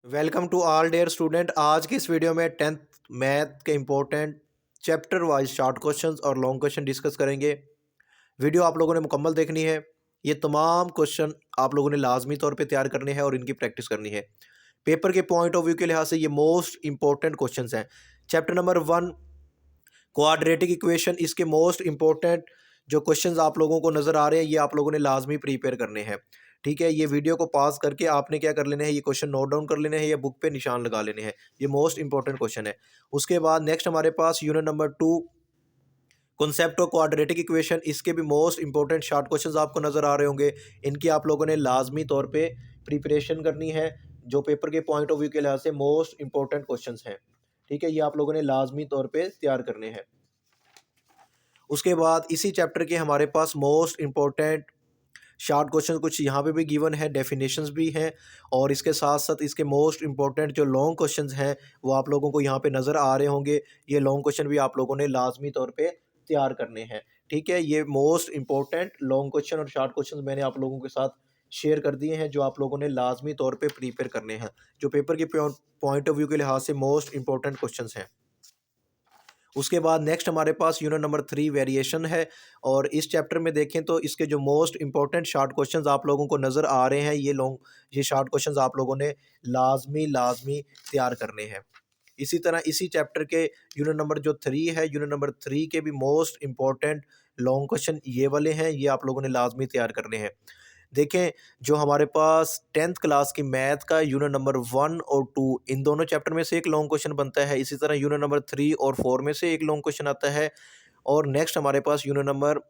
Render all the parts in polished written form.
Welcome to all dear student. आज की इस वीडियो में टेंथ मैथ के important chapter wise short questions और लॉन्ग क्वेश्चन डिस्कस करेंगे। वीडियो आप लोगों ने मुकम्मल देखनी है। ये तमाम क्वेश्चन आप लोगों ने लाजमी तौर पे तैयार करने हैं और इनकी प्रैक्टिस करनी है। पेपर के पॉइंट ऑफ व्यू के लिहाज से ये मोस्ट इंपॉर्टेंट क्वेश्चंस हैं। चैप्टर नंबर 1 क्वाड्रेटिक इक्वेशन, इसके मोस्ट इंपॉर्टेंट जो क्वेश्चंस आप लोगों को नज़र आ रहे हैं ये आप लोगों ने लाजमी प्रिपेयर करने हैं। ठीक है, ये वीडियो को पॉज करके आपने क्या कर लेना है, ये क्वेश्चन नोट डाउन कर लेने हैं या बुक पे निशान लगा लेने हैं। ये मोस्ट इंपॉर्टेंट क्वेश्चन है। उसके बाद नेक्स्ट हमारे पास unit number 2 concept of quadratic equation, इसके भी मोस्ट इंपॉर्टेंट शॉर्ट क्वेश्चंस आपको नज़र आ रहे होंगे। इनकी आप लोगों ने लाजमी तौर पे प्रिपरेशन करनी है, जो पेपर के पॉइंट ऑफ व्यू के लिहाज से मोस्ट इंपॉर्टेंट क्वेश्चंस हैं। ठीक है, ये आप लोगों ने लाजमी तौर पे तैयार करने हैं। उसके बाद इसी चैप्टर के हमारे पास मोस्ट इंपॉर्टेंट शॉर्ट क्वेश्चन कुछ यहाँ पे भी गिवन है, डेफिनेशंस भी हैं, और इसके साथ साथ इसके मोस्ट इंपॉर्टेंट जो लॉन्ग क्वेश्चंस हैं वो आप लोगों को यहाँ पे नज़र आ रहे होंगे। ये लॉन्ग क्वेश्चन भी आप लोगों ने लाजमी तौर पे तैयार करने हैं। ठीक है, ये मोस्ट इंपॉर्टेंट लॉन्ग क्वेश्चन और शॉर्ट क्वेश्चन मैंने आप लोगों के साथ शेयर कर दिए हैं, जो आप लोगों ने लाजमी तौर पर प्रिपेयर करने हैं, जो पेपर के पॉइंट ऑफ व्यू के लिहाज से मोस्ट इंपॉर्टेंट क्वेश्चन हैं। उसके बाद नेक्स्ट हमारे पास यूनिट नंबर 3 वेरिएशन है, और इस चैप्टर में देखें तो इसके जो मोस्ट इंपॉर्टेंट शॉर्ट क्वेश्चंस आप लोगों को नज़र आ रहे हैं, ये शॉर्ट क्वेश्चंस आप लोगों ने लाजमी लाजमी तैयार करने हैं। इसी तरह इसी चैप्टर के यूनिट नंबर जो 3 है, यूनिट नंबर 3 के भी मोस्ट इंपॉर्टेंट लॉन्ग क्वेश्चन ये वाले हैं, ये आप लोगों ने लाजमी तैयार करने हैं। देखें, जो हमारे पास 10th क्लास की मैथ का यूनिट नंबर 1 और 2, इन दोनों चैप्टर में से एक लॉन्ग क्वेश्चन बनता है। इसी तरह यूनिट नंबर 3 और 4 में से एक लॉन्ग क्वेश्चन आता है, और नेक्स्ट हमारे पास यूनिट नंबर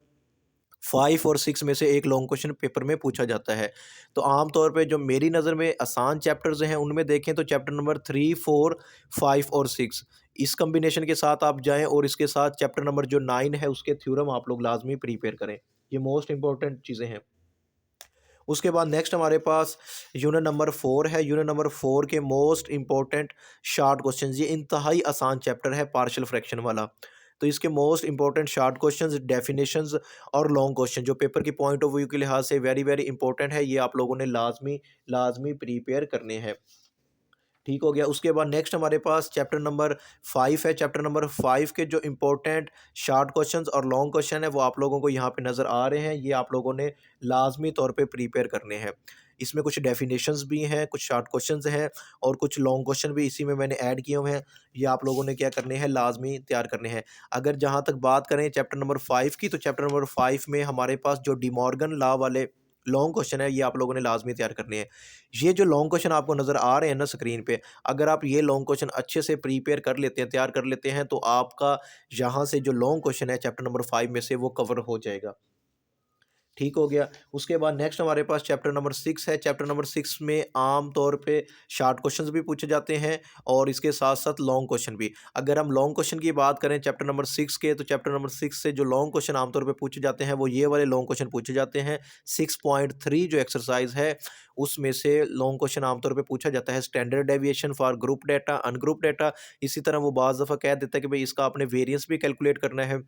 5 और 6 में से एक लॉन्ग क्वेश्चन पेपर में पूछा जाता है। तो आम तौर पे जो मेरी नज़र में आसान चैप्टर्स हैं उनमें देखें तो चैप्टर नंबर 3, 4, 5 और 6 इस कम्बिनेशन के साथ आप जाएँ, और इसके साथ चैप्टर नंबर जो 9 है उसके थ्योरम आप लोग लाजमी प्रिपेयर करें। ये मोस्ट इंपॉर्टेंट चीज़ें हैं। उसके बाद नेक्स्ट हमारे पास यूनिट नंबर 4 है। यूनिट नंबर 4 के मोस्ट इंपॉर्टेंट शॉर्ट क्वेश्चंस, ये इंतहाई आसान चैप्टर है पार्शियल फ्रैक्शन वाला। तो इसके most important short questions, definitions और लॉन्ग क्वेश्चन जो पेपर की पॉइंट ऑफ व्यू के लिहाज से वेरी वेरी इंपॉर्टेंट है, ये आप लोगों ने लाजमी लाजमी प्रिपेयर करने हैं। ठीक हो गया। उसके बाद नेक्स्ट हमारे पास चैप्टर नंबर 5 है। चैप्टर नंबर 5 के जो इंपॉर्टेंट शॉर्ट क्वेश्चंस और लॉन्ग क्वेश्चन है वो आप लोगों को यहाँ पे नज़र आ रहे हैं, ये आप लोगों ने लाजमी तौर पे प्रिपेयर करने हैं। इसमें कुछ डेफिनेशंस भी हैं, कुछ शॉर्ट क्वेश्चंस हैं, और कुछ लॉन्ग क्वेश्चन भी इसी में मैंने ऐड किए हुए हैं। ये आप लोगों ने क्या करने हैं, लाजमी तैयार करने हैं। अगर जहाँ तक बात करें चैप्टर नंबर 5 की, तो चैप्टर नंबर 5 में हमारे पास जो डिमॉर्गन लॉ वाले लॉन्ग क्वेश्चन है ये आप लोगों ने लाजमी तैयार करने हैं। ये जो लॉन्ग क्वेश्चन आपको नज़र आ रहे हैं ना स्क्रीन पे, अगर आप ये लॉन्ग क्वेश्चन अच्छे से प्रिपेयर कर लेते हैं, तैयार कर लेते हैं, तो आपका यहाँ से जो लॉन्ग क्वेश्चन है चैप्टर नंबर 5 में से वो कवर हो जाएगा। ठीक हो गया। उसके बाद नेक्स्ट हमारे पास चैप्टर नंबर 6 है। चैप्टर नंबर 6 में आम तौर पे शॉर्ट क्वेश्चंस भी पूछे जाते हैं, और इसके साथ साथ लॉन्ग क्वेश्चन भी। अगर हम लॉन्ग क्वेश्चन की बात करें चैप्टर नंबर 6 के, तो चैप्टर नंबर 6 से जो लॉन्ग क्वेश्चन आमतौर पे पूछे जाते हैं वो ये वाले लॉन्ग क्वेश्चन पूछे जाते हैं। 6.3 जो एक्सरसाइज है उसमें से लॉन्ग क्वेश्चन आमतौर पर पूछा जाता है, standard deviation for group data, ungroup data. इसी तरह वो बाज़ दफ़ा कह देता है कि भाई इसका आपने वेरियंस भी कैलकुलेट करना है।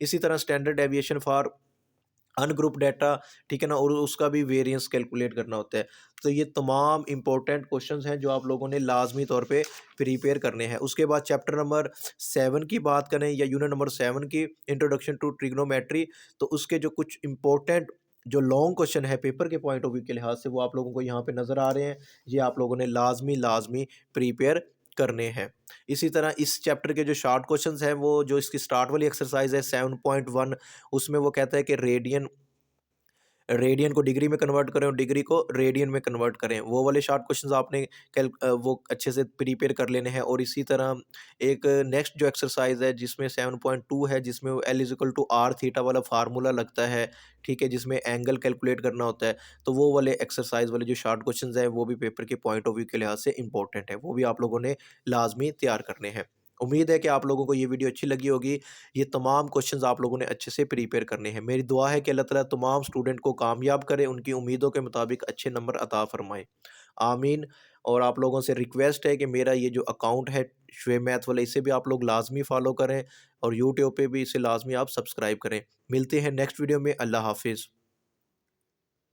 इसी तरह standard deviation for ungroup data, ठीक है ना, और उसका भी वेरिएंस कैलकुलेट करना होता है। तो ये तमाम इंपॉर्टेंट क्वेश्चंस हैं जो आप लोगों ने लाजमी तौर पे प्रिपेयर करने हैं। उसके बाद चैप्टर नंबर 7 की बात करें, या यूनिट नंबर 7 की इंट्रोडक्शन टू ट्रिग्नोमेट्री, तो उसके जो कुछ इंपॉर्टेंट जो लॉन्ग क्वेश्चन है पेपर के पॉइंट ऑफ व्यू के लिहाज से वो आप लोगों को यहाँ पे नज़र आ रहे हैं, ये आप लोगों ने लाजमी लाजमी प्रिपेयर करने हैं। इसी तरह इस चैप्टर के जो शॉर्ट क्वेश्चंस हैं, वो जो इसकी स्टार्ट वाली एक्सरसाइज है 7.1, उसमें वो कहता है कि रेडियन रेडियन को डिग्री में कन्वर्ट करें और डिग्री को रेडियन में कन्वर्ट करें। वो वाले शॉर्ट क्वेश्चंस आपने वो अच्छे से प्रिपेयर कर लेने हैं। और इसी तरह एक नेक्स्ट जो एक्सरसाइज है जिसमें 7.2 है, जिसमें L is equal to R theta वाला फार्मूला लगता है, ठीक है, जिसमें एंगल कैलकुलेट करना होता है। तो वो वाले एक्सरसाइज वाले जो शॉर्ट क्वेश्चंस हैं वो भी पेपर के पॉइंट ऑफ व्यू के लिहाज से इंपॉर्टेंट है, वो भी आप लोगों ने लाजमी तैयार करने हैं। उम्मीद है कि आप लोगों को ये वीडियो अच्छी लगी होगी। ये तमाम क्वेश्चंस आप लोगों ने अच्छे से प्रिपेयर करने हैं। मेरी दुआ है कि अल्लाह ताला तमाम स्टूडेंट को कामयाब करे, उनकी उम्मीदों के मुताबिक अच्छे नंबर अता फ़रमाए। आमीन। और आप लोगों से रिक्वेस्ट है कि मेरा ये जो अकाउंट है शुएब मैथ वाला, इसे भी आप लोग लाज़मी फ़ॉलो करें, और यूट्यूब पे भी इसे लाज़मी आप सब्सक्राइब करें। मिलते हैं नेक्स्ट वीडियो में। अल्लाह हाफ़िज़।